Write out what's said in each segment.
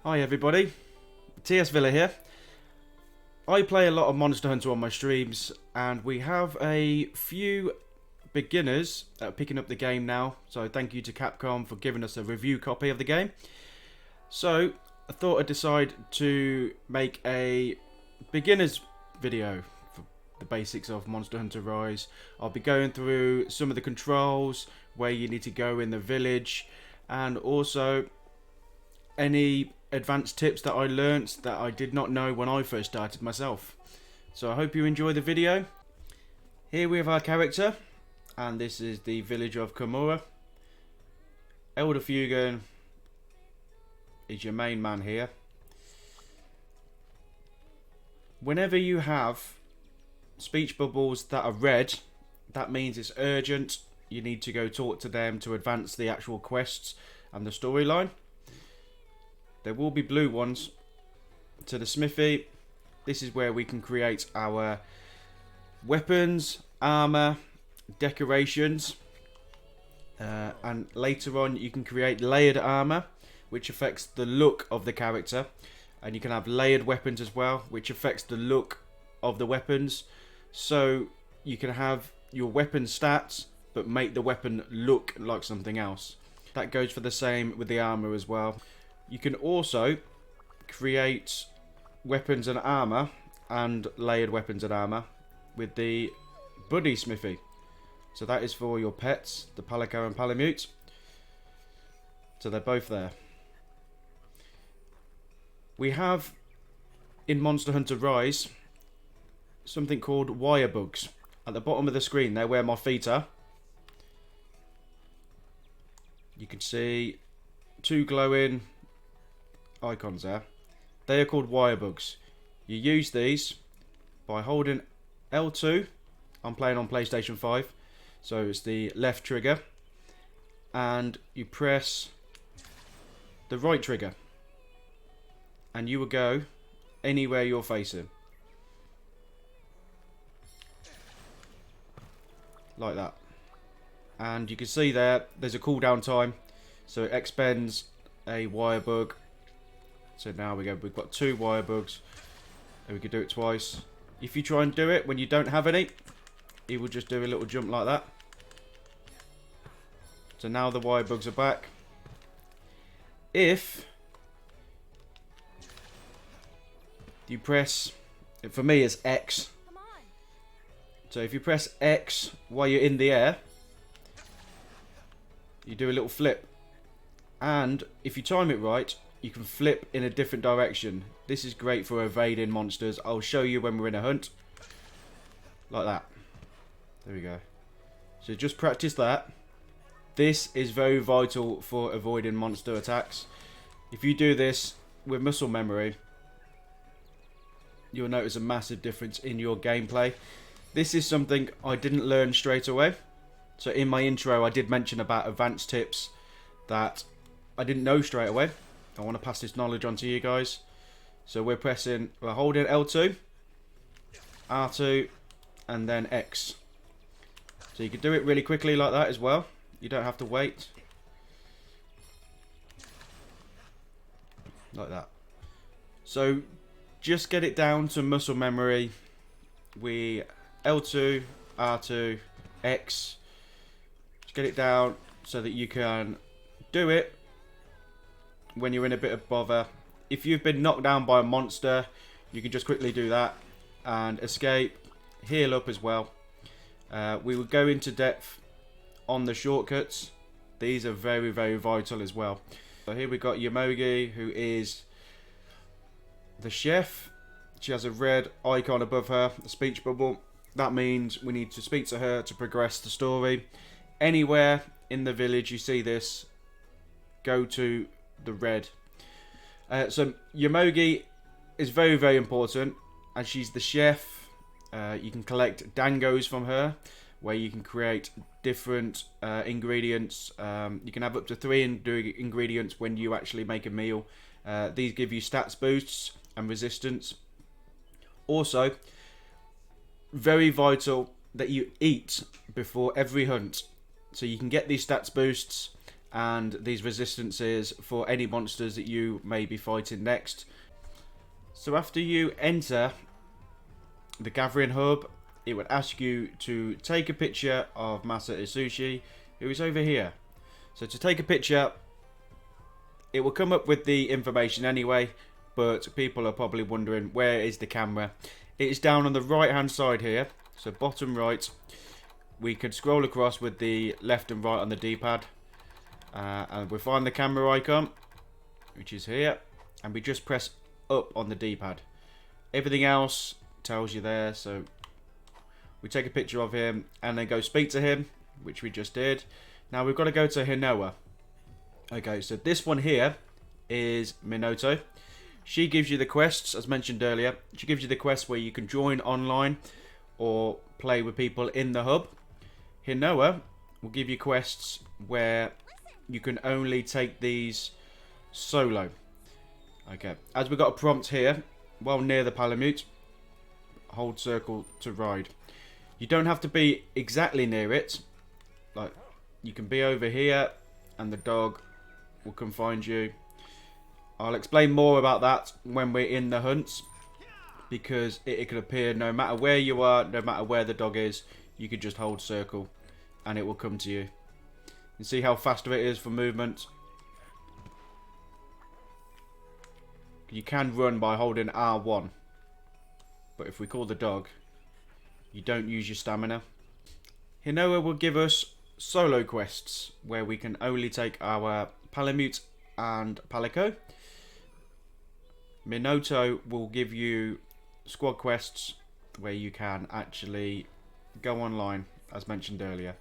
Hi everybody, TS Villa here. I play a lot of Monster Hunter on my streams, and we have a few beginners picking up the game now, so thank you to Capcom for giving us a review copy of the game. So I thought I'd decide to make a beginners video for the basics of Monster Hunter Rise. I'll be going through some of the controls, where you need to go in the village, and also any advanced tips that I learnt that I did not know when I first started myself. So I hope you enjoy the video. Here we have our character, and this is the village of Komura. Elder Fugen is your main man here. Whenever you have speech bubbles that are red, that means it's urgent. You need to go talk to them to advance the actual quests and the storyline. There will be blue ones to the smithy. This is where we can create our weapons, armor, decorations, and later on you can create layered armor, which affects the look of the character, and you can have layered weapons as well, which affects the look of the weapons. So you can have your weapon stats but make the weapon look like something else. That goes for the same with the armor as well. You can also create weapons and armor and layered weapons and armor with the buddy smithy. So that is for your pets, the Palico and Palamute. So they're both there. We have in Monster Hunter Rise something called wire bugs. At the bottom of the screen there, where my feet are, you can see two glowing icons there. They are called wire bugs. You use these by holding L2. I'm playing on PlayStation 5, so it's the left trigger, and you press the right trigger, and you will go anywhere you're facing, like that. And you can see there's a cooldown time, so it expends a wire bug. So now we've got two wire bugs, and we can do it twice. If you try and do it when you don't have any, he will just do a little jump like that. So now the wire bugs are back. If you press, for me it's X. So if you press X while you're in the air, you do a little flip. And if you time it right, you can flip in a different direction. This is great for evading monsters. I'll show you when we're in a hunt. Like that. There we go. So just practice that. This is very vital for avoiding monster attacks. If you do this with muscle memory, you'll notice a massive difference in your gameplay. This is something I didn't learn straight away. So in my intro I did mention about advanced tips that I didn't know straight away. I want to pass this knowledge on to you guys. So we're holding L2, R2, and then X. So you can do it really quickly like that as well. You don't have to wait. Like that. So just get it down to muscle memory. L2, R2, X. Just get it down so that you can do it when you're in a bit of bother. If you've been knocked down by a monster, you can just quickly do that and escape, heal up as well. We will go into depth on the shortcuts. These are very, very vital as well. So here we got Yomogi, who is the chef. She has a red icon above her, a speech bubble. That means we need to speak to her to progress the story. Anywhere in the village you see this, go to the red. So Yomogi is very, very important, and she's the chef. You can collect dangos from her, where you can create different ingredients. You can have up to 3 ingredients when you actually make a meal. These give you stats boosts and resistance. Also, very vital that you eat before every hunt, so you can get these stats boosts and these resistances for any monsters that you may be fighting next. So after you enter the gathering hub, it would ask you to take a picture of Masa Isushi, who is over here. So to take a picture, it will come up with the information anyway, but people are probably wondering, where is the camera? It is down on the right hand side here, so bottom right. We can scroll across with the left and right on the D-pad, and we'll find the camera icon, which is here, and we just press up on the D-pad. Everything else tells you there, so we take a picture of him and then go speak to him, which we just did. Now we've got to go to Hinoa. Okay, so this one here is Minato. She gives you the quests, as mentioned earlier. She gives you the quests where you can join online or play with people in the hub. Hinoa will give you quests where you can only take these solo. Okay, as we've got a prompt here, well near the Palamute, hold circle to ride. You don't have to be exactly near it. Like, you can be over here and the dog will come find you. I'll explain more about that when we're in the hunts, because it can appear no matter where you are, no matter where the dog is. You can just hold circle and it will come to you. You see how fast it is for movement. You can run by holding R1, but if we call the dog, you don't use your stamina. Hinoa will give us solo quests where we can only take our Palamute and Palico. Minato will give you squad quests where you can actually go online, as mentioned earlier.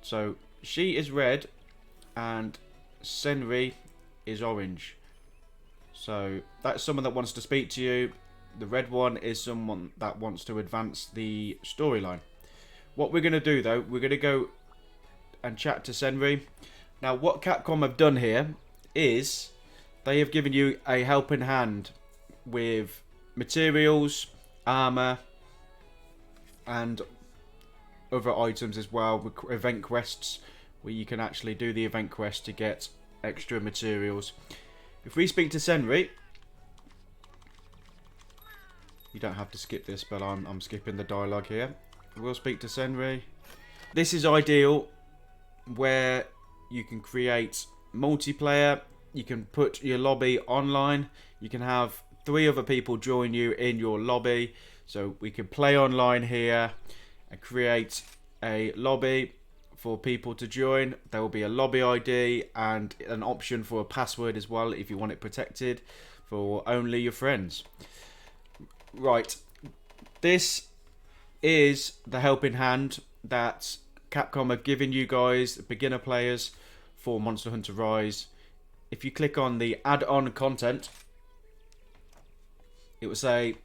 So she is red and Senri is orange. So that's someone that wants to speak to you. The red one is someone that wants to advance the storyline. What we're going to do though, we're going to go and chat to Senri. Now what Capcom have done here is they have given you a helping hand with materials, armor, and other items as well, with event quests where you can actually do the event quest to get extra materials. If we speak to Senri, you don't have to skip this, but I'm skipping the dialogue here. We'll speak to Senri. This is ideal where you can create multiplayer. You can put your lobby online. You can have 3 other people join you in your lobby. So we can play online here and create a lobby for people to join. There will be a lobby ID and an option for a password as well if you want it protected for only your friends. Right, this is the helping hand that Capcom have given you guys, beginner players, for Monster Hunter Rise. If you click on the add-on content, it will say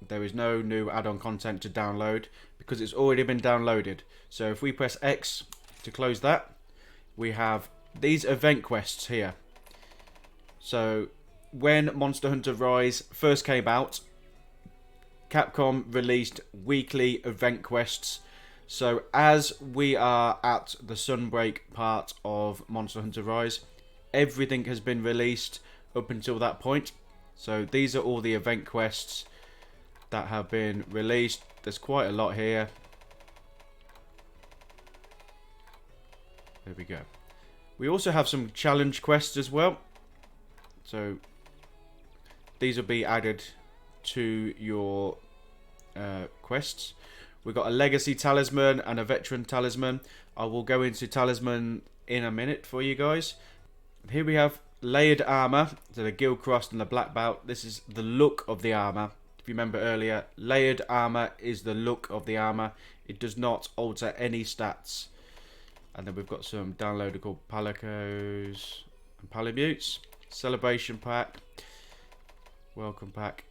there is no new add-on content to download because it's already been downloaded. So if we press X to close that, we have these event quests here. So when Monster Hunter Rise first came out, Capcom released weekly event quests. So as we are at the Sunbreak part of Monster Hunter Rise, everything has been released up until that point. So these are all the event quests that have been released. There's quite a lot here. There we go. We also have some challenge quests as well. So these will be added to your quests. We've got a legacy talisman and a veteran talisman. I will go into talisman in a minute for you guys. Here we have layered armor, so the Guild Cross and the Black Belt. This is the look of the armor. If you remember earlier, layered armor is the look of the armor. It does not alter any stats. And then we've got some downloadable Palicos and Palamutes. Celebration pack. Welcome pack.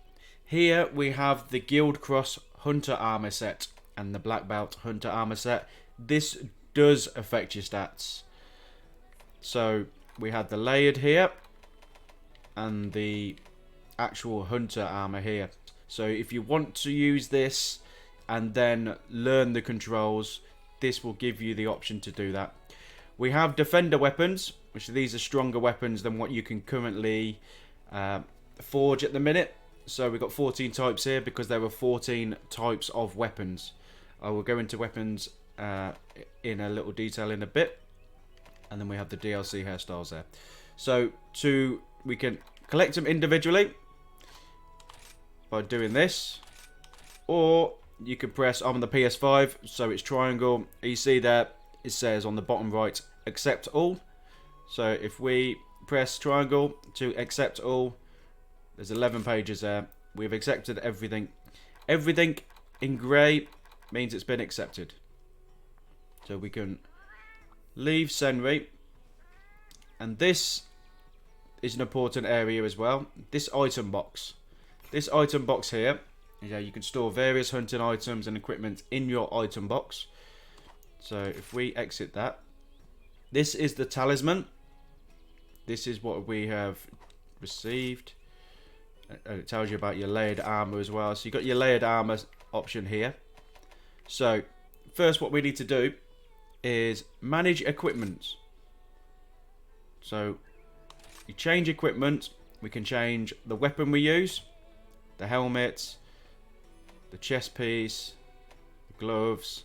Here we have the Guild Cross Hunter armor set and the Black Belt Hunter armor set. This does affect your stats. So we had the layered here and the actual Hunter armor here. So if you want to use this and then learn the controls, this will give you the option to do that. We have defender weapons, which these are stronger weapons than what you can currently forge at the minute. So we've got 14 types here because there were 14 types of weapons. I will go into weapons in a little detail in a bit. And then we have the DLC hairstyles there. So we can collect them individually by doing this. Or you can press on the PS5, so it's triangle. You see there, it says on the bottom right, accept all. So if we press triangle to accept all, there's 11 pages there. We've accepted everything. Everything in grey means it's been accepted. So we can leave Senri. And this is an important area as well. This item box. This item box here. Yeah, you can store various hunting items and equipment in your item box. So if we exit that. This is the talisman. This is what we have received. And it tells you about your layered armor as well. So you've got your layered armor option here. So first what we need to do is manage equipment. So you change equipment. We can change the weapon we use, the helmet, the chest piece, the gloves,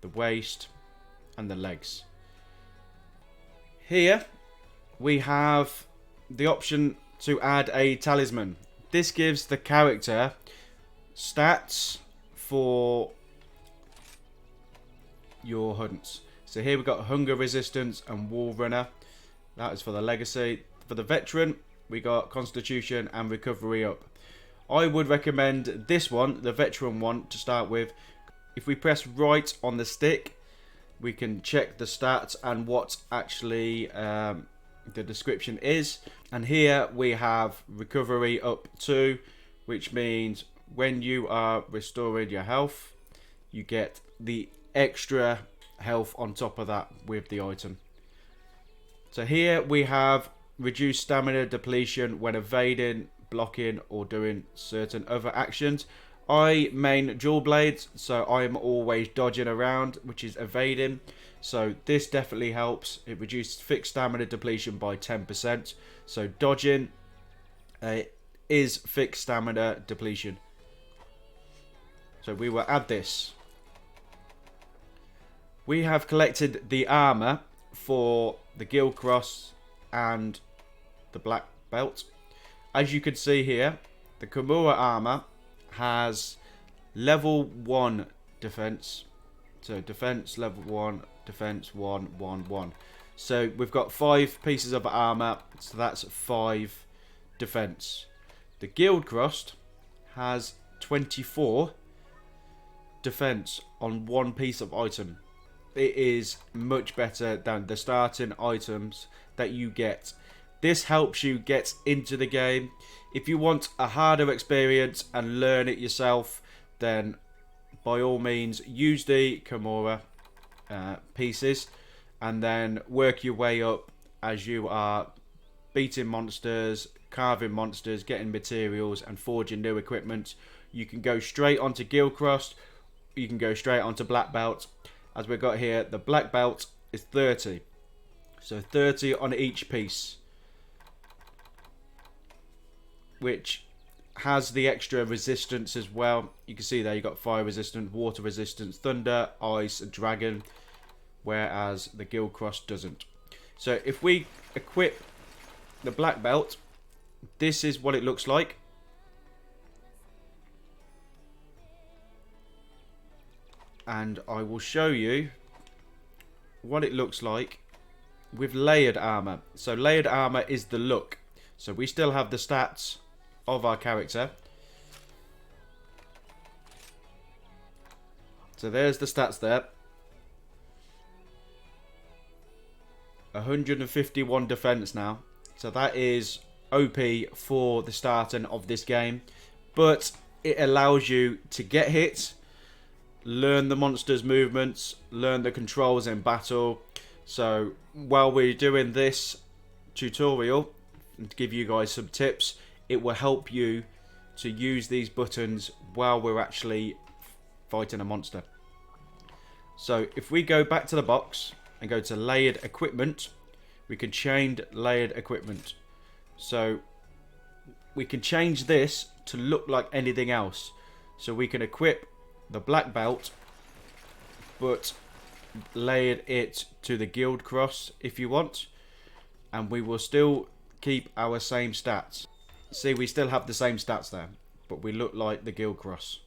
the waist, and the legs. Here we have the option to add a talisman. This gives the character stats for your hunts. So here we've got hunger resistance and wall runner. That is for the legacy. For the veteran, we got constitution and recovery up. I would recommend this one, the veteran one, to start with. If we press right on the stick, we can check the stats and what actually the description is. And here we have recovery up 2, which means when you are restoring your health, you get the extra health on top of that with the item. So here we have reduced stamina depletion when evading, blocking, or doing certain other actions. I main dual blades, so I'm always dodging around, which is evading. So this definitely helps. It reduces fixed stamina depletion by 10%. So dodging is fixed stamina depletion. So we will add this. We have collected the armor for the Guild Cross and the Black Belt. As you can see here, the Kimura armor has level 1 defense. So defense level 1, defense 1, 1, 1. So we've got 5 pieces of armor, so that's 5 defense. The Guild Cross has 24 defense on 1 piece of item. It is much better than the starting items that you get. This helps you get into the game. If you want a harder experience and learn it yourself, then by all means use the Kimura pieces and then work your way up as you are beating monsters, carving monsters, getting materials and forging new equipment. You can go straight onto Guild Cross, you can go straight onto Black Belt. As we've got here, the Black Belt is 30. So 30 on each piece, which has the extra resistance as well. You can see there you've got fire resistance, water resistance, thunder, ice, and dragon, whereas the Guild Cross doesn't. So if we equip the Black Belt, this is what it looks like. And I will show you what it looks like with layered armor. So layered armor is the look. So we still have the stats of our character. So there's the stats there. 151 defense now. So that is OP for the starting of this game. But it allows you to get hit, learn the monster's movements, learn the controls in battle. So while we're doing this tutorial, and to give you guys some tips, it will help you to use these buttons while we're actually fighting a monster. So if we go back to the box and go to layered equipment, we can change layered equipment. So we can change this to look like anything else. So we can equip the black belt, but layered it to the guild cross if you want, and we will still keep our same stats. See, we still have the same stats there, but we look like the guild cross.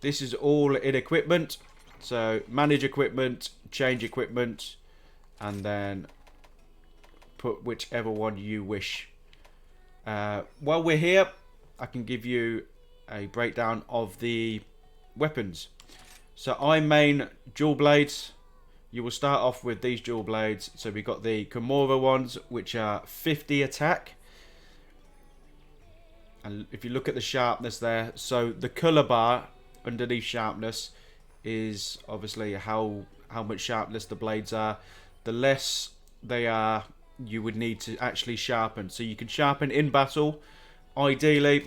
This is all in equipment. So manage equipment, change equipment, and then put whichever one you wish. While we're here, I can give you a breakdown of the weapons. So I main dual blades. You will start off with these dual blades. So we got the Kimura ones, which are 50 attack. And if you look at the sharpness there, so the colour bar underneath sharpness is obviously how much sharpness the blades are. The less they are, you would need to actually sharpen. So you can sharpen in battle. Ideally,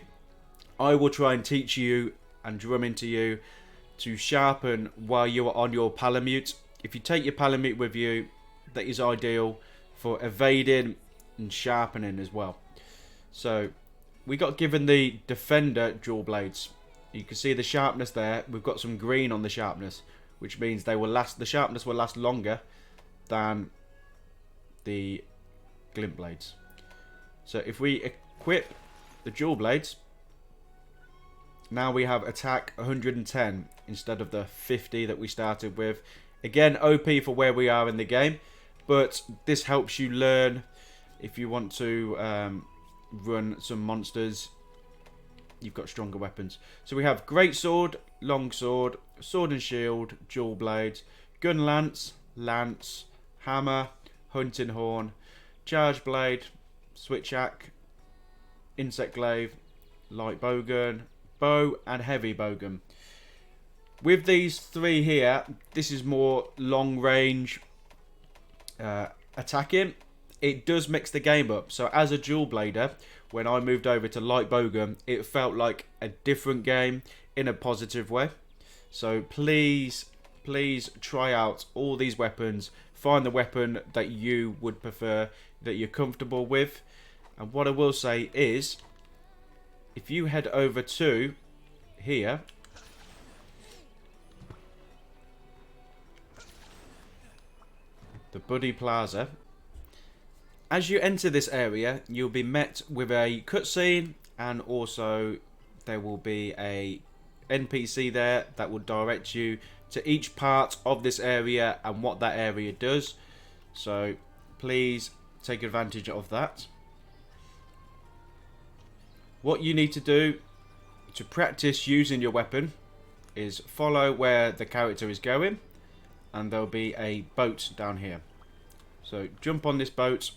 I will try and teach you and drum into you to sharpen while you are on your palamute. If you take your palamute with you, that is ideal for evading and sharpening as well. So we got given the defender dual blades. You can see the sharpness there. We've got some green on the sharpness, which means they will last. The sharpness will last longer than the glint blades. So if we equip the dual blades, now we have attack 110 instead of the 50 that we started with. Again, OP for where we are in the game, but this helps you learn if you want to run some monsters. You've got stronger weapons. So we have great sword, long sword, sword and shield, dual blades, gun lance, lance, hammer, hunting horn, charge blade, switch axe, insect glaive, light bowgun, bow and heavy bowgun. With these three here, this is more long range attacking. It does mix the game up. So as a dual blader, when I moved over to light bowgun, it felt like a different game in a positive way. So please try out all these weapons. Find the weapon that you would prefer, that you're comfortable with. And what I will say is, if you head over to here, the Buddy Plaza, as you enter this area, you'll be met with a cutscene, and also there will be a NPC there that will direct you to each part of this area and what that area does. So please take advantage of that. What you need to do to practice using your weapon is follow where the character is going, and there'll be a boat down here. So jump on this boat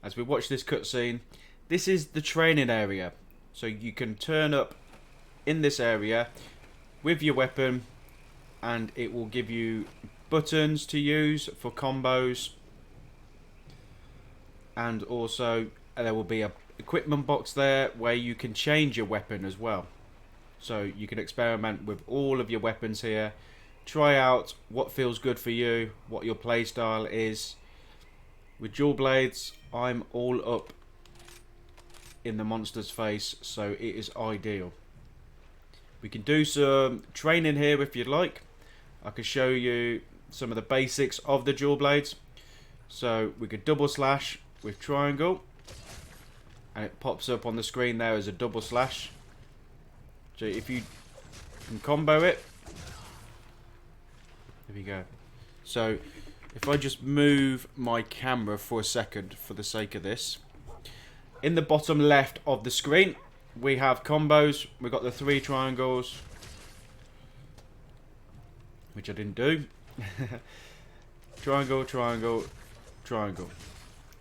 as we watch this cutscene. This is the training area. So you can turn up in this area with your weapon, and it will give you buttons to use for combos. And also there will be a equipment box there where you can change your weapon as well. So you can experiment with all of your weapons here. Try out what feels good for you, what your playstyle is. With dual blades, I'm all up in the monster's face, so it is ideal. We can do some training here if you'd like. I can show you some of the basics of the dual blades. So we could double slash with triangle, and it pops up on the screen there as a double slash. So if you can combo it, there we go. So if I just move my camera for a second for the sake of this, in the bottom left of the screen we have combos. We've got the 3 triangles, which I didn't do. Triangle, triangle, triangle.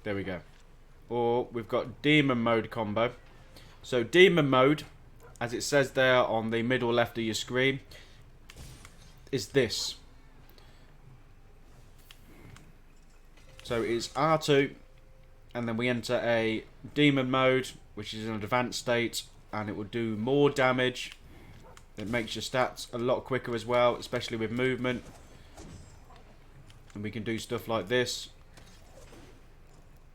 There we go. Or we've got demon mode combo. So demon mode, as it says there on the middle left of your screen, is this. So it's R2, and then we enter a demon mode, which is an advanced state, and it will do more damage. It makes your stats a lot quicker as well, especially with movement. And we can do stuff like this.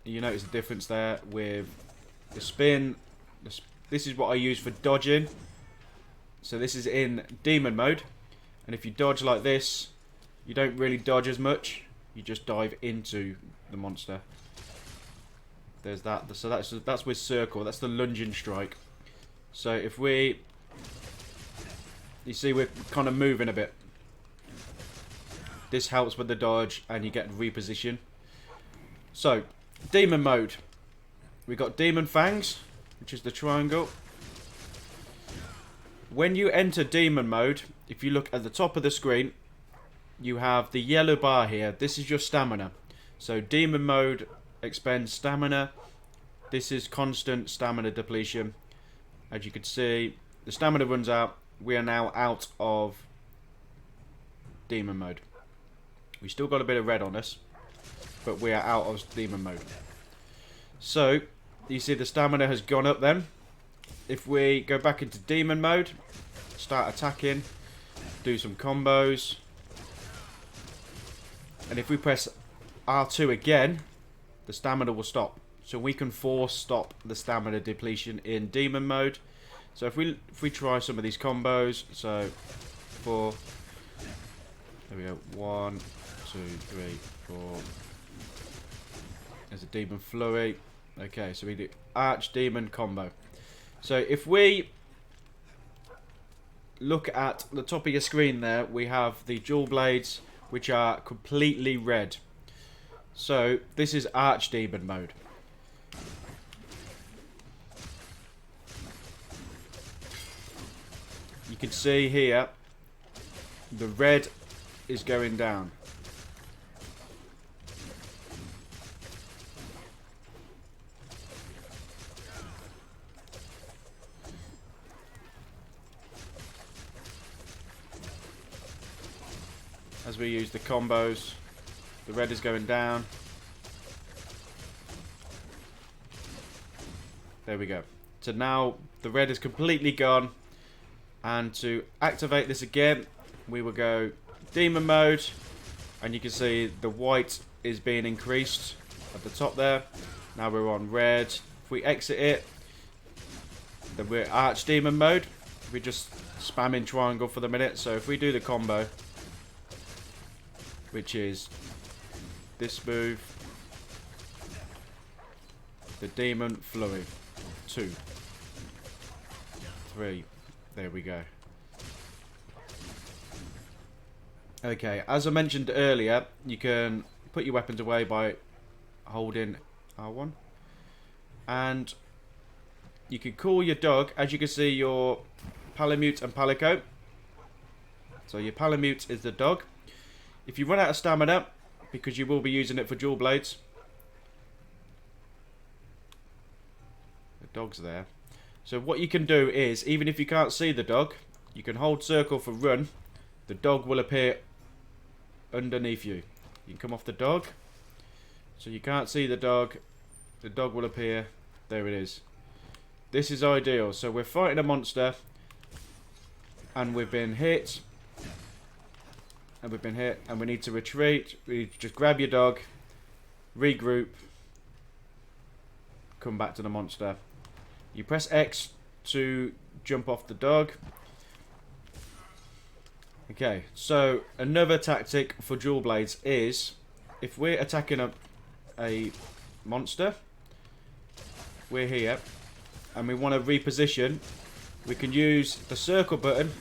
You notice the difference there with the spin. This is what I use for dodging. So this is in demon mode. And if you dodge like this, you don't really dodge as much. You just dive into the monster. There's that. So that's with circle. That's the lunging strike. So if we... You see we're kind of moving a bit. This helps with the dodge and you get reposition. So, demon mode. We got demon fangs, which is the triangle. When you enter demon mode, if you look at the top of the screen, you have the yellow bar here. This is your stamina. So demon mode expends stamina. This is constant stamina depletion. As you can see, the stamina runs out. We are now out of demon mode. We still got a bit of red on us, but we are out of demon mode. So, you see the stamina has gone up then. If we go back into demon mode, start attacking, do some combos, and if we press R2 again, the stamina will stop. So we can force stop the stamina depletion in demon mode. So if we try some of these combos, so 4, there we go, 1, 2, 3, 4. There's a demon flurry. Okay, so we do archdemon combo. So if we look at the top of your screen there, we have the dual blades, which are completely red. So this is archdemon mode. You can see here the red is going down. As we use the combos, the red is going down. There we go. So now the red is completely gone. And to activate this again, we will go demon mode. And you can see the white is being increased at the top there. Now we're on red. If we exit it, then we're archdemon mode. We're just spamming triangle for the minute. So if we do the combo, which is this move, the demon flurry, 2, 3, there we go. Okay, as I mentioned earlier, you can put your weapons away by holding R1, and you can call your dog. As you can see, your Palamute and Palico. So your Palamute is the dog. If you run out of stamina, because you will be using it for dual blades, the dog's there. So what you can do is, even if you can't see the dog, you can hold circle for run. The dog will appear underneath you. You can come off the dog. So you can't see the dog. The dog will appear. There it is. This is ideal. So we're fighting a monster, and we've been hit. And we've been hit, and we need to retreat. We just grab your dog, regroup, come back to the monster. You press X to jump off the dog. Okay, so another tactic for dual blades is, if we're attacking a monster, we're here, and we want to reposition, we can use the circle button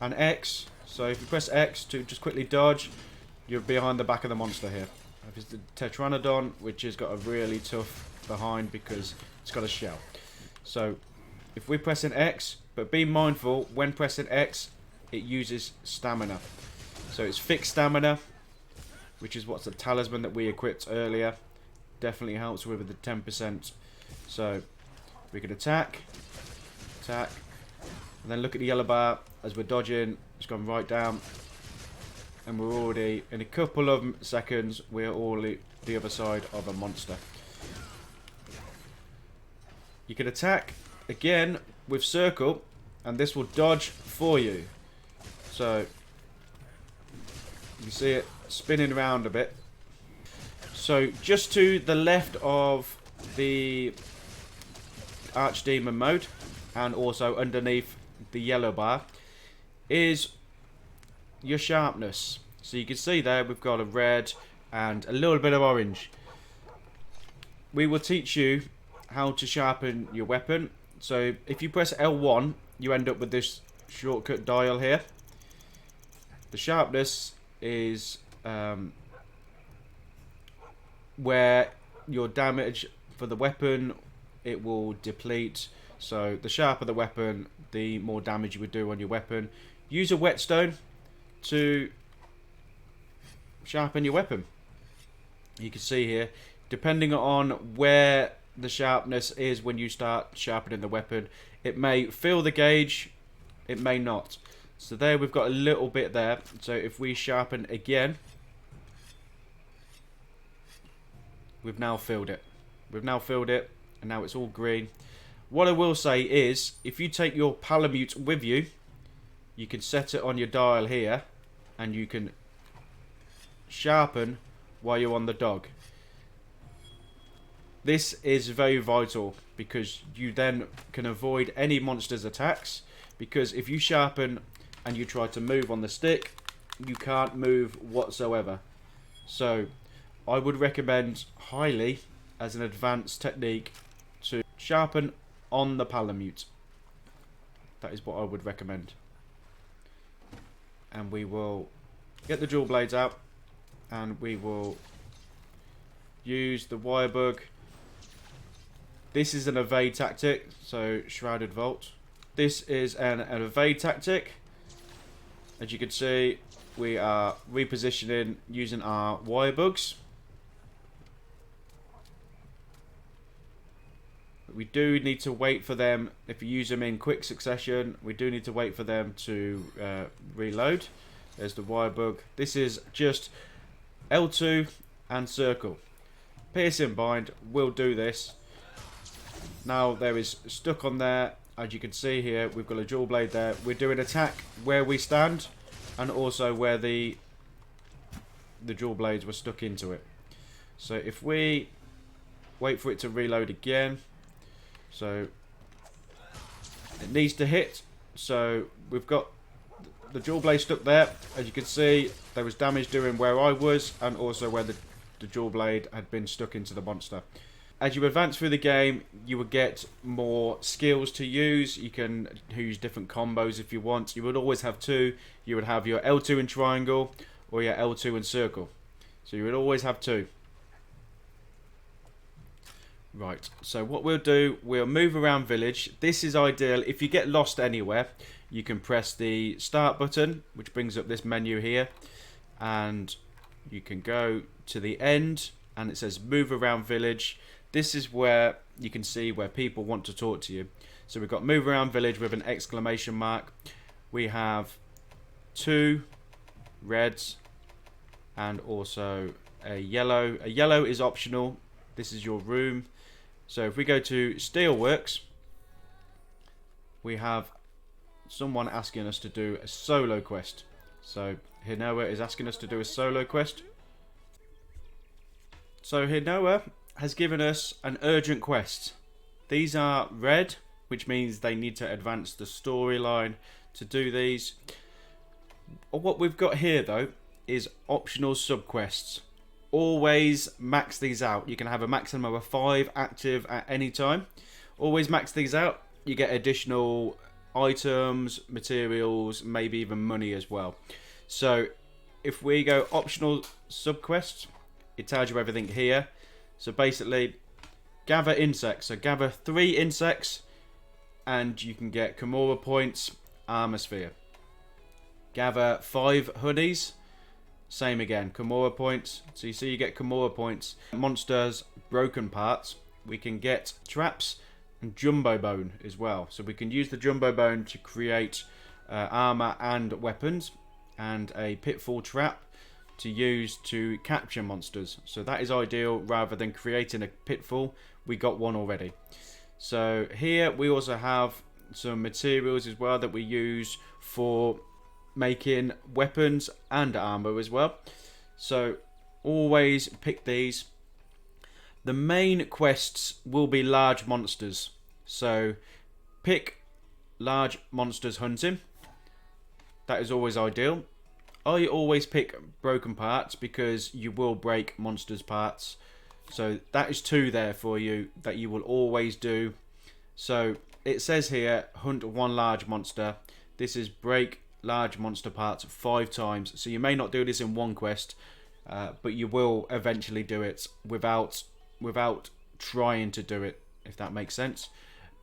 and X. So if you press X to just quickly dodge, you're behind the back of the monster here. It's the Pteranodon, which has got a really tough behind because it's got a shell. So if we press an X, but be mindful, when pressing X, it uses stamina. So it's fixed stamina, which is what's the talisman that we equipped earlier. Definitely helps with the 10%. So we can attack, and then look at the yellow bar as we're dodging. It's gone right down, and we're already, in a couple of seconds, we're all the other side of a monster. You can attack again with circle, and this will dodge for you. So you see it spinning around a bit. So just to the left of the Archdemon mode, and also underneath the yellow bar, is your sharpness. So you can see there we've got a red and a little bit of orange. We will teach you how to sharpen your weapon. So if you press L1, you end up with this shortcut dial here. The sharpness is where your damage for the weapon, it will deplete. So the sharper the weapon, the more damage you would do on your weapon. Use a whetstone to sharpen your weapon. You can see here, depending on where the sharpness is when you start sharpening the weapon, it may fill the gauge, it may not. So there we've got a little bit there. So if we sharpen again, we've now filled it. We've now filled it, and now it's all green. What I will say is, if you take your Palamute with you, you can set it on your dial here, and you can sharpen while you're on the dog. This is very vital, because you then can avoid any monster's attacks, because if you sharpen and you try to move on the stick, you can't move whatsoever. So I would recommend highly, as an advanced technique, to sharpen on the Palamute. That is what I would recommend. And we will get the dual blades out, and we will use the wire bug. This is an evade tactic, so Shrouded Vault. This is an evade tactic. As you can see, we are repositioning using our wire bugs. We do need to wait for them, if you use them in quick succession, we do need to wait for them to reload. There's the wire bug. This is just L2 and circle. Piercing bind will do this. Now there is stuck on there. As you can see here, we've got a dual blade there. We're doing attack where we stand, and also where the dual blades were stuck into it. So if we wait for it to reload again, so it needs to hit. So we've got the dual blade stuck there. As you can see, there was damage doing where I was, and also where the dual blade had been stuck into the monster. As you advance through the game, you will get more skills to use. You can use different combos if you want. You would always have two. You would have your L2 in triangle, or your L2 in circle. So you would always have two. Right, so what we'll do, we'll move around village. This is ideal. If you get lost anywhere, you can press the start button, which brings up this menu here. And you can go to the end, and it says move around village. This is where you can see where people want to talk to you. So we've got move around village with an exclamation mark. We have 2 reds and also a yellow. A yellow is optional. This is your room. So if we go to Steelworks, we have someone asking us to do a solo quest. So Hinoa is asking us to do a solo quest. So Hinoa has given us an urgent quest. These are red, which means they need to advance the storyline to do these. What we've got here though is optional subquests. Always max these out. You can have a maximum of 5 active at any time. Always max these out. You get additional items, materials, maybe even money as well. So if we go optional subquests, it tells you everything here. So basically, gather insects. So gather 3 insects, and you can get Kimura points, armor sphere. Gather 5 hoodies. Same again, Kimura points. So you see you get Kimura points. Monsters, broken parts. We can get traps and jumbo bone as well. So we can use the jumbo bone to create armor and weapons, and a pitfall trap to use to capture monsters. So that is ideal. Rather than creating a pitfall, we got one already. So here we also have some materials as well that we use for making weapons and armor as well. So always pick these. The main quests will be large monsters. So pick large monsters hunting. That is always ideal. I always pick broken parts because you will break monsters' parts. So that is 2 there for you that you will always do. So it says here, hunt 1 large monster. This is break large monster parts 5 times. So you may not do this in 1 quest, but you will eventually do it without trying to do it, if that makes sense.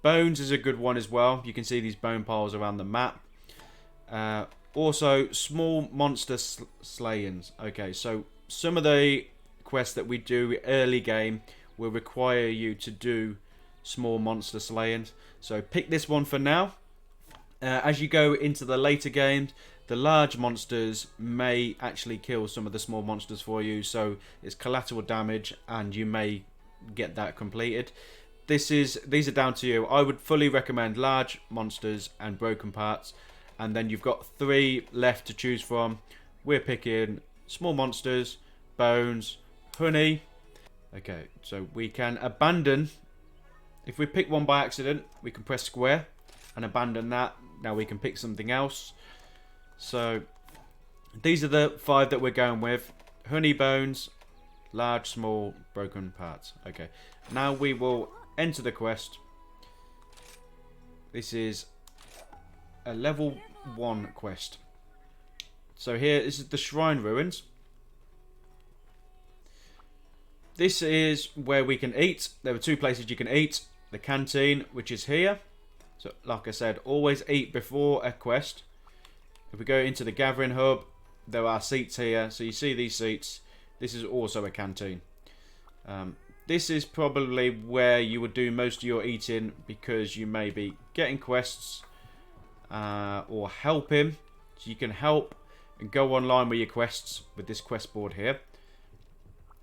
Bones is a good one as well. You can see these bone piles around the map. Also, small monster slayings. Okay, so some of the quests that we do early game will require you to do small monster slayings. So pick this one for now. As you go into the later games, the large monsters may actually kill some of the small monsters for you. So it's collateral damage and you may get that completed. These are down to you. I would fully recommend large monsters and broken parts. And then you've got 3 left to choose from. We're picking small monsters, bones, honey. Okay, so we can abandon. If we pick one by accident, we can press square and abandon that. Now we can pick something else. So these are the 5 that we're going with. Honey, bones, large, small, broken parts. Okay, now we will enter the quest. This is a level 1 quest. So here, this is the Shrine Ruins. This is where we can eat. There are 2 places you can eat. The canteen, which is here. So like I said, always eat before a quest. If we go into the gathering hub, there are seats here. So you see these seats. This is also a canteen. This is probably where you would do most of your eating because you may be getting quests or helping. So you can help and go online with your quests with this quest board here.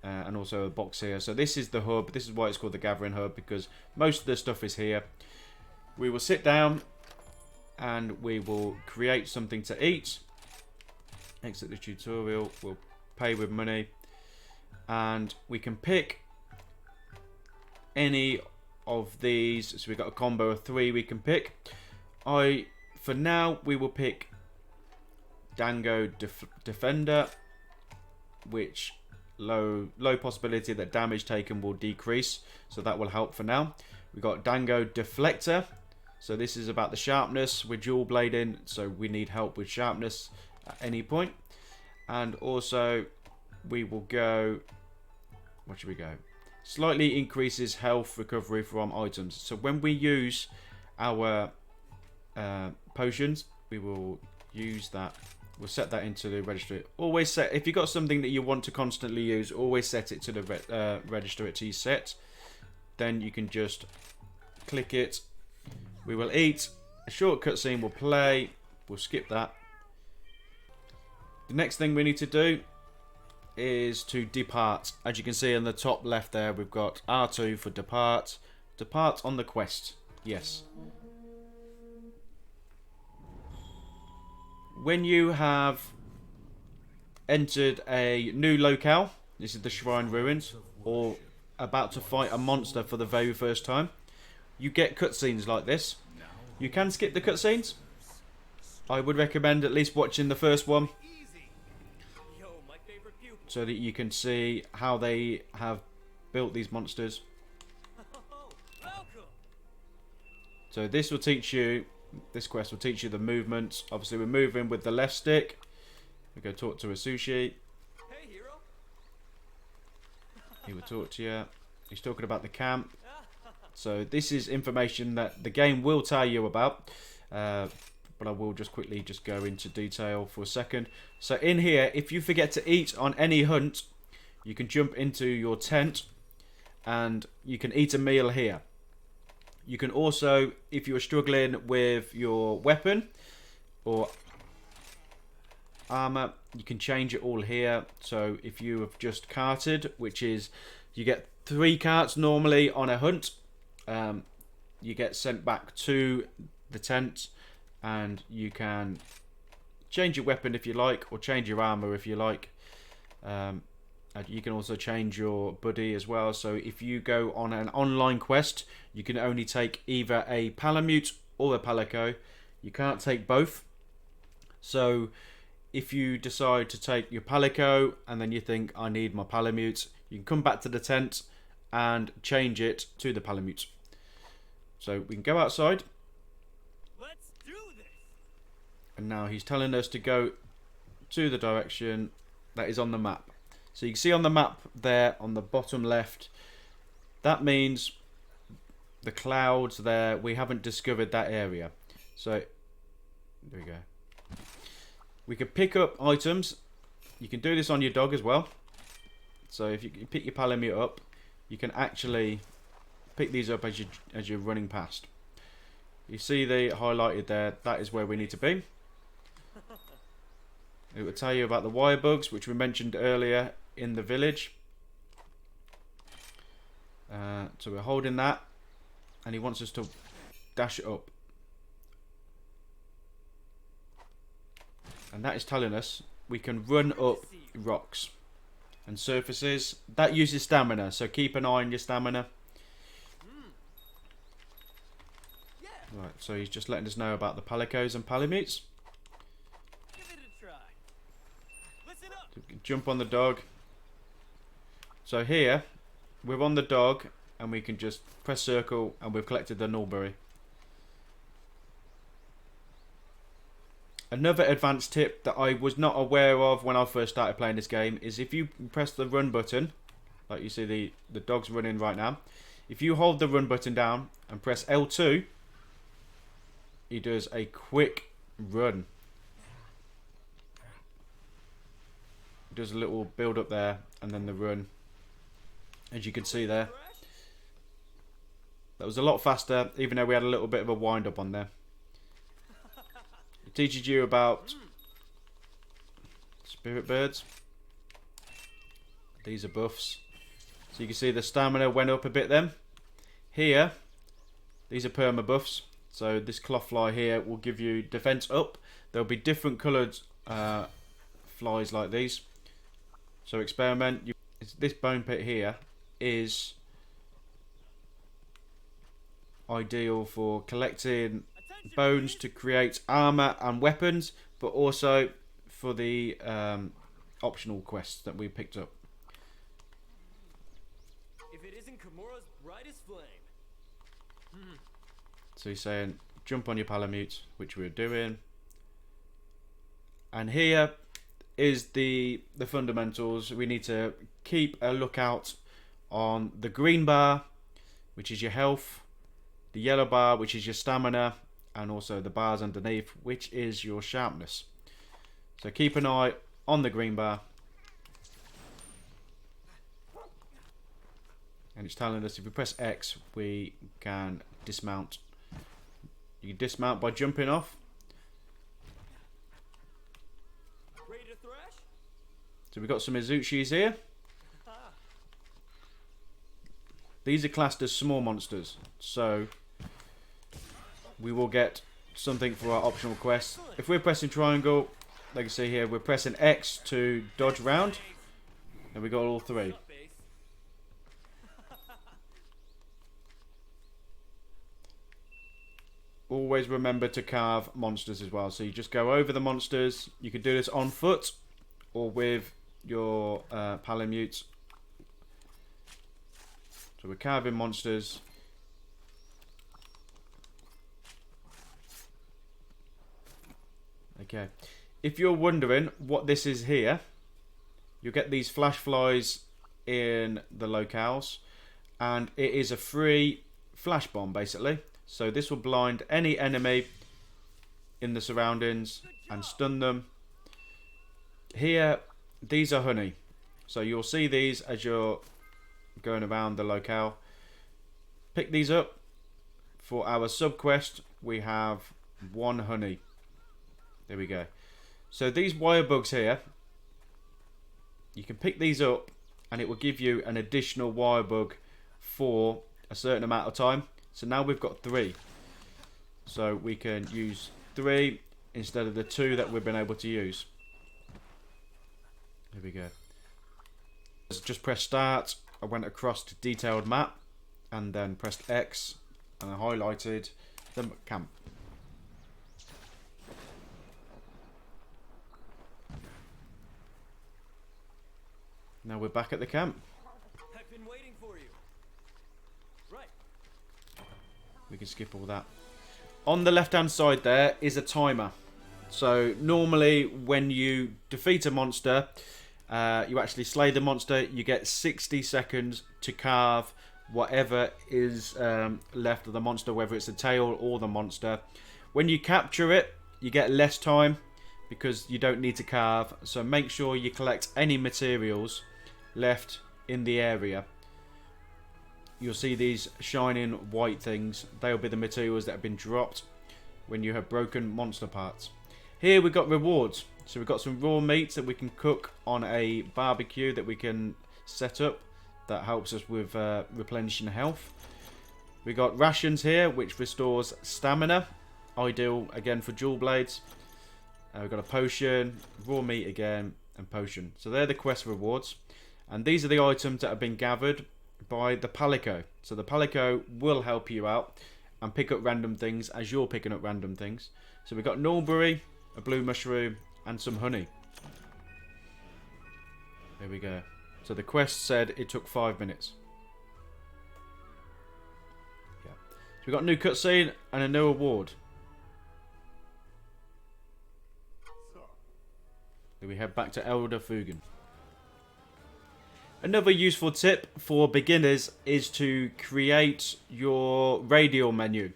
And also a box here. So this is the hub. This is why it's called the gathering hub, because most of the stuff is here. We will sit down and we will create something to eat. Exit the tutorial. We'll pay with money. And we can pick any of these. So we've got a combo of 3 we can pick. For now, we will pick Dango Defender, which low possibility that damage taken will decrease, so that will help for now. We've got Dango Deflector, so this is about the sharpness. We're dual blading, so we need help with sharpness at any point. And also we will go, what should we go? Slightly increases health recovery from items. So when we use our potions, we will use that. We'll set that into the registry. Always set, if you've got something that you want to constantly use, always set it to the register it to set. Then you can just click it. We will eat. A short cutscene will play. We'll skip that. The next thing we need to do is to depart. As you can see in the top left there, we've got R2 for depart. Depart on the quest. Yes. When you have entered a new locale, this is the Shrine Ruins, or about to fight a monster for the very first time, you get cutscenes like this. You can skip the cutscenes. I would recommend at least watching the first one, so that you can see how they have built these monsters. So this will teach you, this quest will teach you the movements. Obviously we're moving with the left stick. We go talk to a sushi. Hey, hero. He will talk to you. He's talking about the camp. So this is information that the game will tell you about. But I will just quickly just go into detail for a second. So in here, if you forget to eat on any hunt, you can jump into your tent and you can eat a meal here. You can also, if you're struggling with your weapon or armor, you can change it all here. So if you have just carted, which is, you get 3 carts normally on a hunt, you get sent back to the tent and you can change your weapon if you like, or change your armor if you like. You can also change your buddy as well. So if you go on an online quest, you can only take either a Palamute or a Palico. You can't take both. So if you decide to take your Palico and then you think, I need my Palamute, you can come back to the tent and change it to the Palamute. So we can go outside. Let's do this. And now he's telling us to go to the direction that is on the map. So you can see on the map there on the bottom left, that means the clouds there, we haven't discovered that area. So there we go. We can pick up items. You can do this on your dog as well. So if you pick your Palamute up, you can actually pick these up as you're running past. You see the highlighted there, that is where we need to be. It will tell you about the wire bugs, which we mentioned earlier in the village. So we're holding that, and he wants us to dash it up. And that is telling us we can run up rocks and surfaces. That uses stamina, so keep an eye on your stamina. Right, so he's just letting us know about the Palicos and Palamutes. Give it a try. Listen up. So we can jump on the dog. So here, we're on the dog, and we can just press circle, and we've collected the Nullberry. Another advanced tip that I was not aware of when I first started playing this game is if you press the run button, like you see the dog's running right now, if you hold the run button down and press L2, he does a quick run. He does a little build up there and then the run. As you can see there. That was a lot faster, even though we had a little bit of a wind up on there. It teaches you about spirit birds. These are buffs. So you can see the stamina went up a bit then. Here, these are perma buffs. So this cloth fly here will give you defense up. There'll be different coloured flies like these. So experiment. This bone pit here is ideal for collecting bones to create armor and weapons, but also for the optional quests that we picked up. If it isn't Kimura's brightest flame. So he's saying jump on your Palamute, which we're doing. And here is the fundamentals. We need to keep a lookout on the green bar, which is your health, the yellow bar, which is your stamina, and also the bars underneath, which is your sharpness. So keep an eye on the green bar. And it's telling us if we press X, we can dismount. You can dismount by jumping off. Ready to thrash? So we've got some Izuchis here. These are classed as small monsters, so we will get something for our optional quest. If we're pressing triangle, like you see here, we're pressing X to dodge round, and we got all three. Always remember to carve monsters as well. So you just go over the monsters. You can do this on foot or with your Palamute. So we're carving monsters. Okay. If you're wondering what this is here, you'll get these flash flies in the locales. And it is a free flash bomb, basically. So this will blind any enemy in the surroundings and stun them. Here, these are honey. So you'll see these as you're going around the locale. Pick these up. For our sub quest, we have 1 honey. There we go. So these wire bugs here, you can pick these up and it will give you an additional wire bug for a certain amount of time. So now we've got 3. So we can use 3 instead of the 2 that we've been able to use. There we go. Just press start. I went across to detailed map and then pressed X and I highlighted the camp. Now we're back at the camp. I've been waiting for you. Right. We can skip all that. On the left hand side there is a timer. So normally when you defeat a monster, you actually slay the monster, you get 60 seconds to carve whatever is left of the monster, whether it's the tail or the monster. When you capture it, you get less time because you don't need to carve. So make sure you collect any materials left in the area. You'll see these shining white things. They'll be the materials that have been dropped when you have broken monster parts. Here we've got rewards. So we've got some raw meats that we can cook on a barbecue that we can set up. That helps us with replenishing health. We got rations here, which restores stamina. Ideal again for dual blades. We've got a potion, raw meat again, and potion. So they're the quest rewards. And these are the items that have been gathered by the Palico. So the Palico will help you out and pick up random things as you're picking up random things. So we've got Norbury, a blue mushroom, and some honey. There we go. So the quest said it took 5 minutes. Yeah. So we've got a new cutscene and a new award. Then we head back to Elder Fugen. Another useful tip for beginners is to create your radio menu.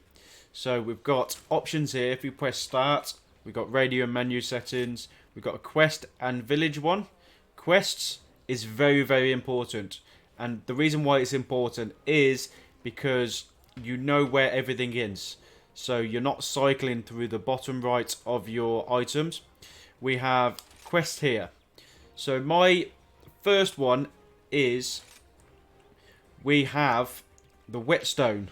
So we've got options here. If you press start, we've got radio menu settings. We've got a quest and village one. Quests is very, very important. And the reason why it's important is because you know where everything is. So you're not cycling through the bottom right of your items. We have quest here. So my first one is we have the whetstone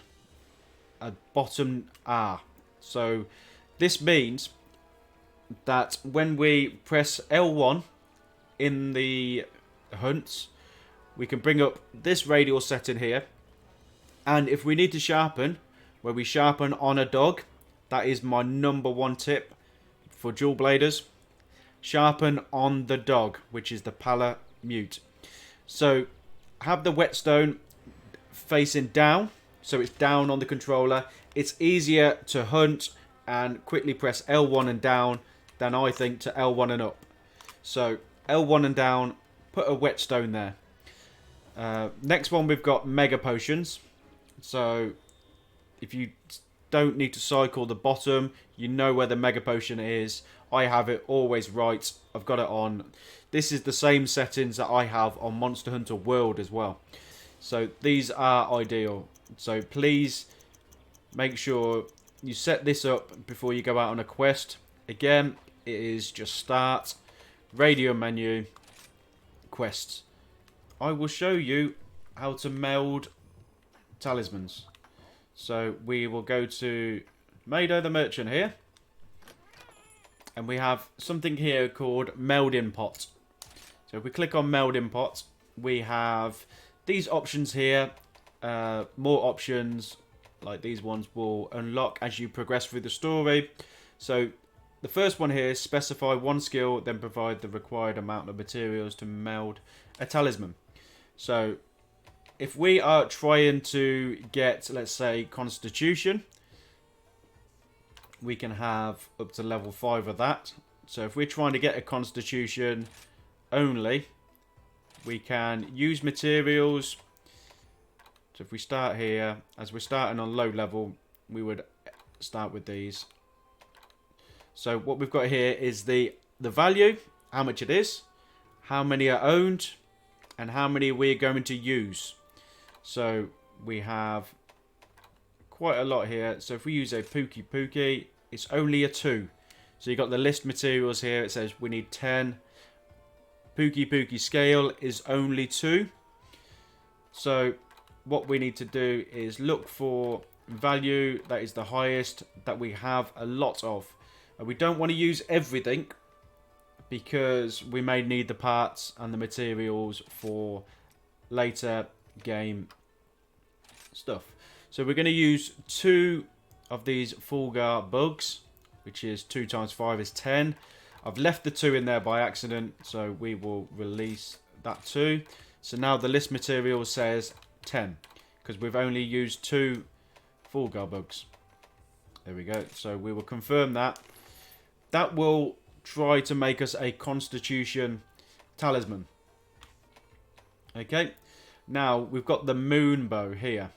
at bottom R. So this means that when we press L1 in the hunts, we can bring up this radial setting here, and if we need to sharpen, where we sharpen on a dog, that is my number one tip for dual bladers. Sharpen on the dog, which is the Palamute. So have the whetstone facing down, so it's down on the controller. It's easier to hunt and quickly press L1 and down than I think to L1 and up. So L1 and down, put a whetstone there. Next one, we've got mega potions. So if you don't need to cycle the bottom, you know where the mega potion is. I have it always right. I've got it on. This is the same settings that I have on Monster Hunter World as well. So these are ideal. So please make sure you set this up before you go out on a quest. Again, it is just start, radio menu, quests. I will show you how to meld talismans. So we will go to Mado the Merchant here. And we have something here called Melding Pot. So if we click on Melding Pot, we have these options here. More options like these ones will unlock as you progress through the story. So the first one here is specify one skill, then provide the required amount of materials to meld a talisman. So if we are trying to get, let's say, Constitution, we can have up to level 5 of that. So if we're trying to get a Constitution only, we can use materials. So if we start here, as we're starting on low level, we would start with these. So what we've got here is the value, how much it is, how many are owned, and how many we're going to use. So we have quite a lot here. So if we use a Pookie, it's only a 2. So you got the list materials here. It says we need 10. Pookie scale is only 2. So what we need to do is look for value that is the highest that we have a lot of. And we don't want to use everything because we may need the parts and the materials for later game stuff. So we're going to use 2 of these Fulgur bugs, which is 2 times 5 is 10. I've left the 2 in there by accident, so we will release that 2. So now the list material says 10, because we've only used 2 Fulgur bugs. There we go. So we will confirm that. That will try to make us a Constitution talisman. Okay. Now we've got the moon bow here.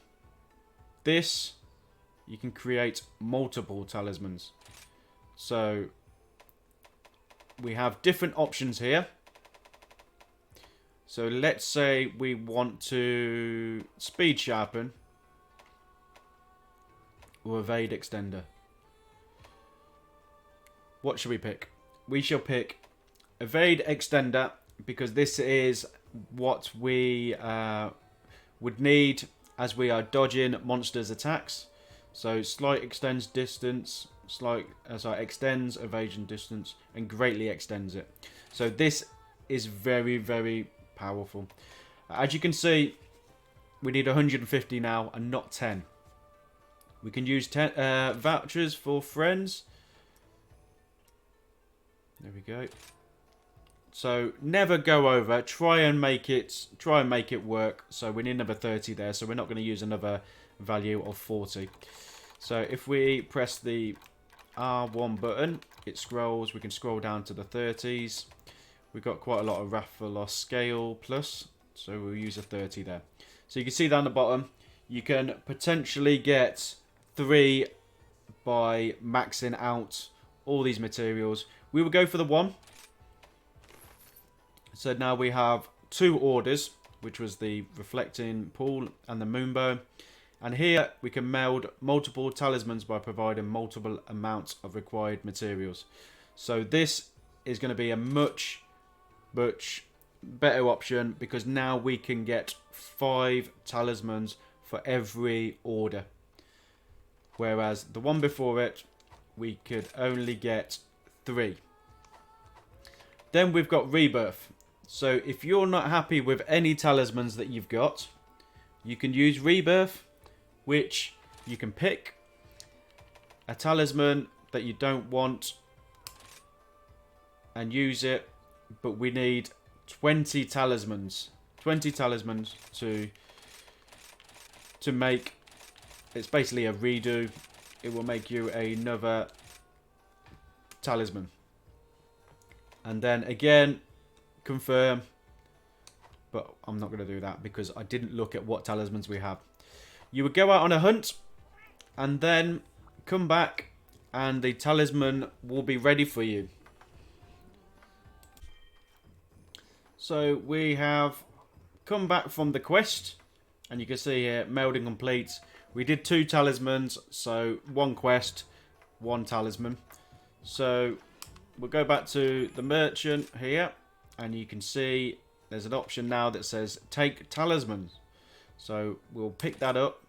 This, you can create multiple talismans. So we have different options here. So let's say we want to speed sharpen or evade extender. What should we pick? We shall pick evade extender because this is what we would need as we are dodging monsters' attacks. So slight extends distance, extends evasion distance, and greatly extends it. So this is very, very powerful. As you can see, we need 150 now and not 10. We can use 10 vouchers for friends. There we go. So never go over. Try and make it work. So we need another 30 there. So we're not going to use another value of 40. So if we press the R1 button, it scrolls. We can scroll down to the 30s. We've got quite a lot of Rathalos scale plus. So we'll use a 30 there. So you can see down the bottom, you can potentially get 3 by maxing out all these materials. We will go for the 1. So now we have 2 orders, which was the reflecting pool and the moonbow. And here we can meld multiple talismans by providing multiple amounts of required materials. So this is going to be a much better option because now we can get 5 talismans for every order. Whereas the one before it, we could only get 3. Then we've got Rebirth. So if you're not happy with any talismans that you've got, you can use Rebirth, which you can pick a talisman that you don't want and use it, but we need 20 talismans. 20 talismans to make, it's basically a redo. It will make you another talisman. And then again, confirm, but I'm not going to do that because I didn't look at what talismans we have. You would go out on a hunt and then come back and the talisman will be ready for you. So we have come back from the quest and you can see here melding complete. We did 2 talismans, so 1 quest, 1 talisman. So we'll go back to the merchant here and you can see there's an option now that says take talismans. So we'll pick that up.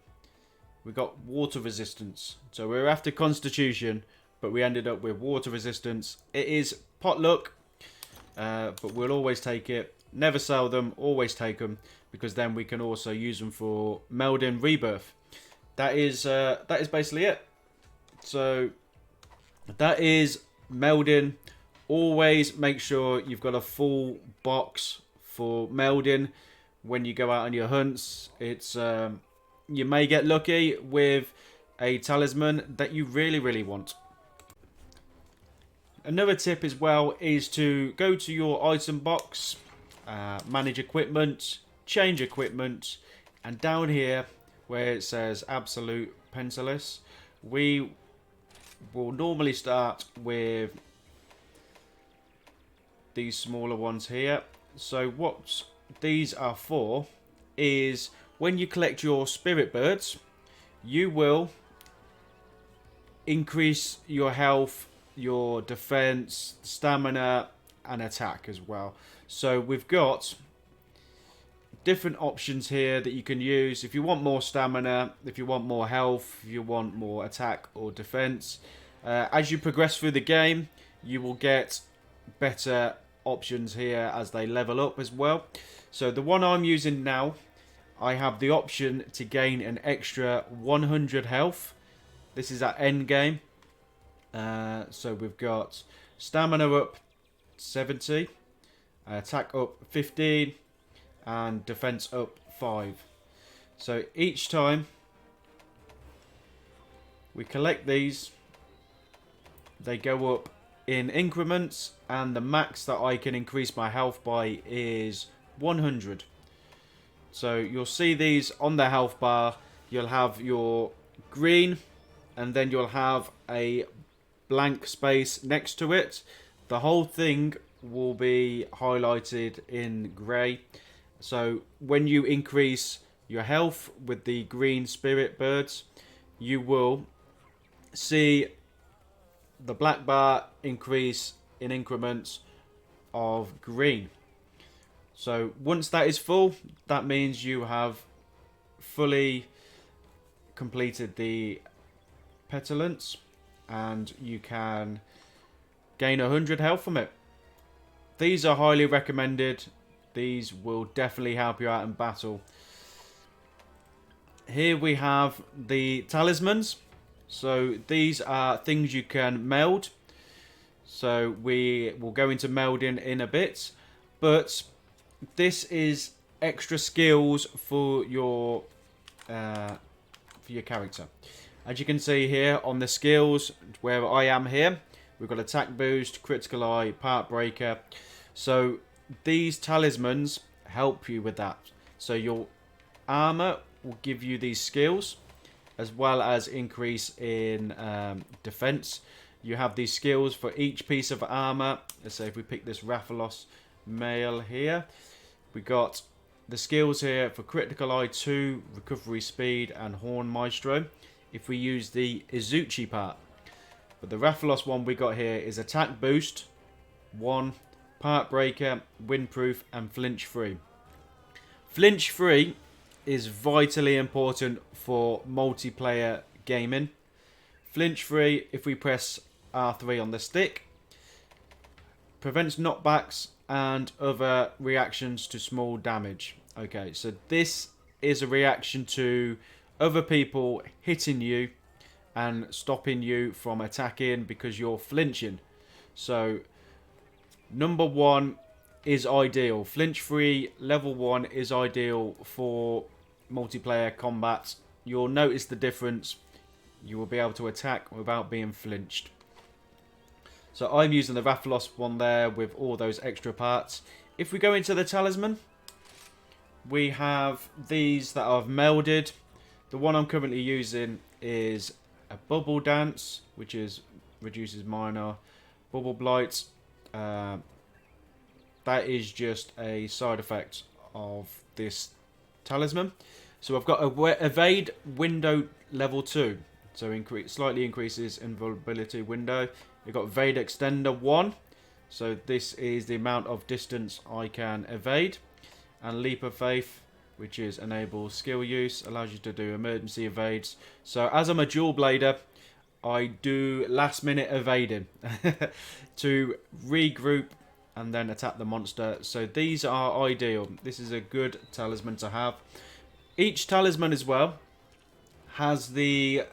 We got water resistance. So we were after Constitution, but we ended up with water resistance. It is potluck, but we'll always take it. Never sell them, always take them, because then we can also use them for melding Rebirth. That is basically it. So that is melding. Always make sure you've got a full box for melding when you go out on your hunts. It's you may get lucky with a talisman that you really want. Another tip as well is to go to your item box, manage equipment, change equipment, and down here where it says Absolute Pentalist, we will normally start with these smaller ones here. So what these are for is when you collect your spirit birds, you will increase your health, your defense, stamina, and attack as well. So we've got different options here that you can use if you want more stamina, if you want more health, if you want more attack or defense. As you progress through the game, you will get better options here as they level up as well. So the one I'm using now, I have the option to gain an extra 100 health. This is at end game. So we've got stamina up 70, attack up 15, and defense up 5. So each time we collect these, they go up in increments, and the max that I can increase my health by is 100. So you'll see these on the health bar. You'll have your green, and then you'll have a blank space next to it. The whole thing will be highlighted in grey. So when you increase your health with the green spirit birds, you will see the black bar increase in increments of green. So once that is full, that means you have fully completed the petulance, and you can gain 100 health from it. These are highly recommended. These will definitely help you out in battle. Here we have the talismans. So these are things you can meld. So we will go into melding in a bit, but this is extra skills for your character. As you can see here on the skills where I am here, we've got attack boost, critical eye, part breaker. So these talismans help you with that. So your armor will give you these skills, as well as increase in defense. You have these skills for each piece of armor. Let's say if we pick this Rathalos male here, we got the skills here for critical eye 2, recovery speed, and horn maestro. If we use the Izuchi part, but the Rathalos one we got here is attack boost 1, part breaker, windproof, and flinch free. Flinch free is vitally important for multiplayer gaming. Flinch free, if we press R3 on the stick, prevents knockbacks and other reactions to small damage. Okay, so this is a reaction to other people hitting you and stopping you from attacking because you're flinching. So number 1 is ideal. Flinch free level 1 is ideal for multiplayer combat. You'll notice the difference. You will be able to attack without being flinched. So I'm using the Rathalos one there with all those extra parts. If we go into the talisman, we have these that I've melded. The one I'm currently using is a bubble dance, which is reduces minor bubble blight. That is just a side effect of this talisman. So I've got a evade window level 2, so slightly increases invulnerability window. We've got evade extender 1, so this is the amount of distance I can evade, and leap of faith, which is enable skill use, allows you to do emergency evades. So as I'm a dual blader, I do last minute evading to regroup and then attack the monster. So these are ideal. This is a good talisman to have. Each talisman as well has the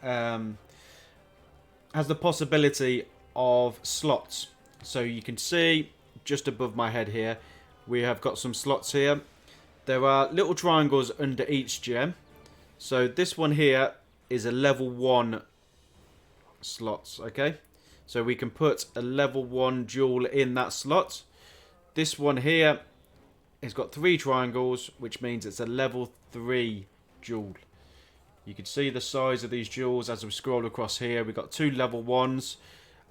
possibility of slots. So you can see just above my head here, we have got some slots here. There are little triangles under each gem. So this one here is a level 1 slots, okay? So we can put a level 1 jewel in that slot. This one here has got 3 triangles, which means it's a level 3 jewel. You can see the size of these jewels as we scroll across here. We've got 2 level 1s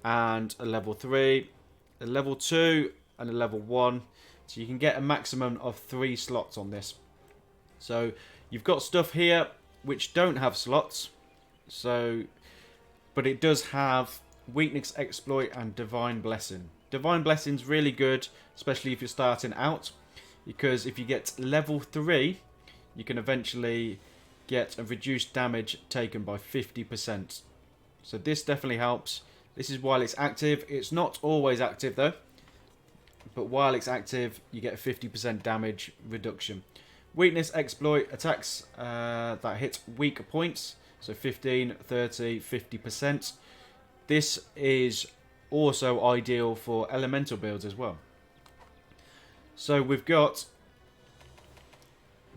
and a level 3, a level 2 and a level 1. So you can get a maximum of 3 slots on this. So you've got stuff here which don't have slots. So, but it does have weakness exploit and divine blessing. Divine blessing's really good, especially if you're starting out, because if you get level 3, you can eventually get a reduced damage taken by 50%. So this definitely helps. This is while it's active. It's not always active though. but while it's active, you get a 50% damage reduction. Weakness exploit attacks that hit weak points, so 15, 30, 50%. This is also ideal for elemental builds as well. So we've got,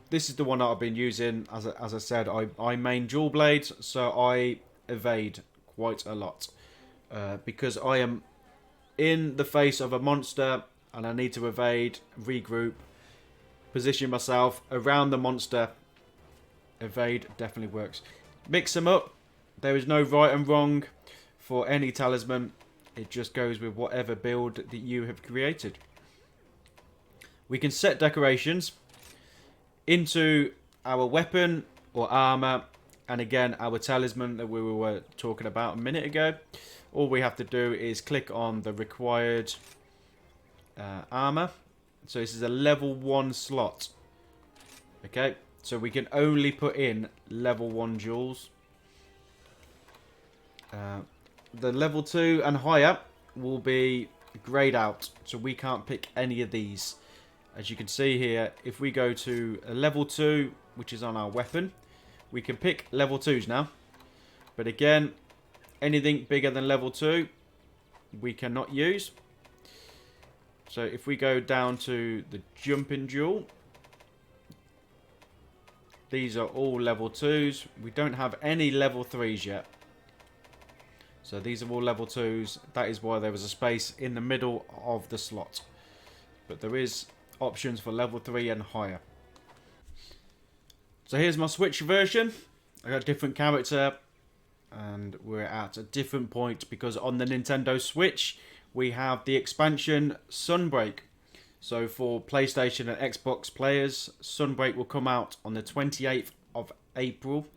this is the one that I've been using. As I said, I main dual blades, so I evade quite a lot because I am in the face of a monster and I need to evade, regroup, position myself around the monster. Evade definitely works. Mix them up. There is no right and wrong for any talisman. It just goes with whatever build that you have created. We can set decorations into our weapon or armor, and again our talisman that we were talking about a minute ago. All we have to do is click on the required armor. So this is a level 1 slot. Okay, so we can only put in level 1 jewels. The level 2 and higher will be grayed out, so we can't pick any of these. As you can see here, if we go to a level 2, which is on our weapon, we can pick level 2s now. But again, anything bigger than level 2, we cannot use. So if we go down to the jumping jewel, these are all level 2s. We don't have any level 3s yet. So these are all level 2s. That is why there was a space in the middle of the slot. But there is options for level 3 and higher. So here's my Switch version. I got a different character. And we're at a different point because on the Nintendo Switch we have the expansion Sunbreak. So for PlayStation and Xbox players, Sunbreak will come out on the 28th of April.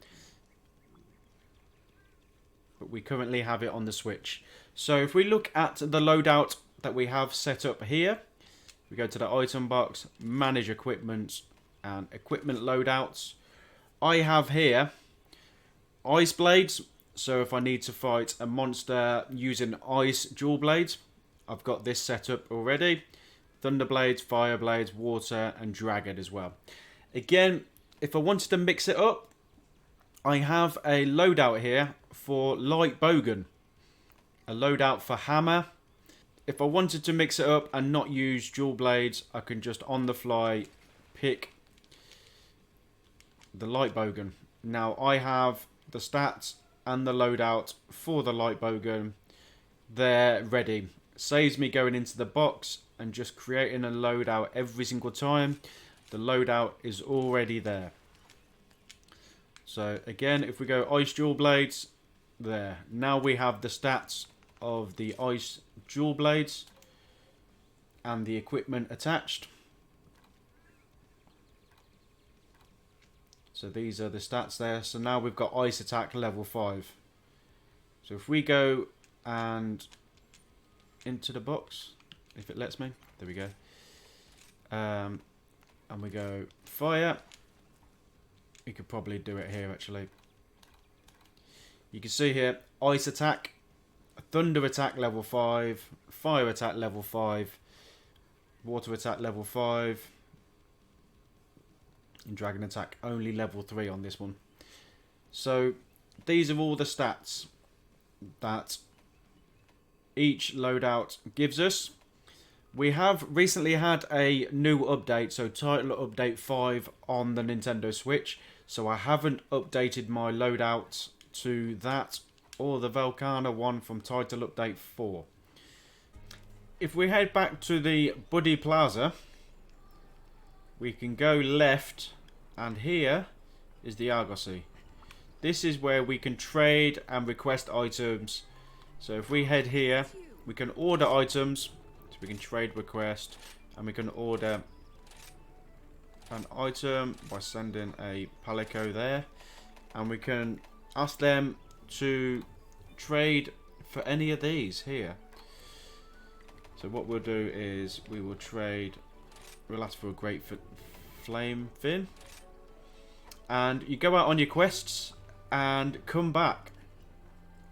But we currently have it on the Switch. So if we look at the loadout that we have set up here, we go to the item box, manage equipment and equipment loadouts. I have here ice blades. So if I need to fight a monster using ice dual blades, I've got this set up already. Thunder blades, fire blades, water and dragon as well. Again, if I wanted to mix it up, I have a loadout here for light bowgun. A loadout for hammer. If I wanted to mix it up and not use dual blades, I can just on the fly pick the light bowgun. Now I have the stats and the loadout for the light bowgun. They're ready. Saves me going into the box and just creating a loadout every single time. The loadout is already there. So again, if we go ice dual blades, there. Now we have the stats of the ice dual blades and the equipment attached. So these are the stats there. So now we've got ice attack level 5. So if we go and into the box, if it lets me, there we go. And we go fire. We could probably do it here actually. You can see here, ice attack, thunder attack level 5, fire attack level 5, water attack level 5, and dragon attack only level 3 on this one. So these are all the stats that each loadout gives us. We have recently had a new update, so title update 5 on the Nintendo Switch. So I haven't updated my loadout to that or the Velkhana one from title update 4. If we head back to the Buddy Plaza, we can go left and here is the Argosy. This is where we can trade and request items. So if we head here, we can order items. So we can trade request and we can order an item by sending a Palico there. And we can ask them to trade for any of these here. So what we'll do is we will trade, we'll ask for a great flame fin. And you go out on your quests and come back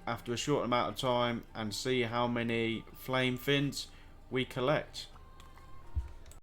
after a short amount of time and see how many flame fins we collect.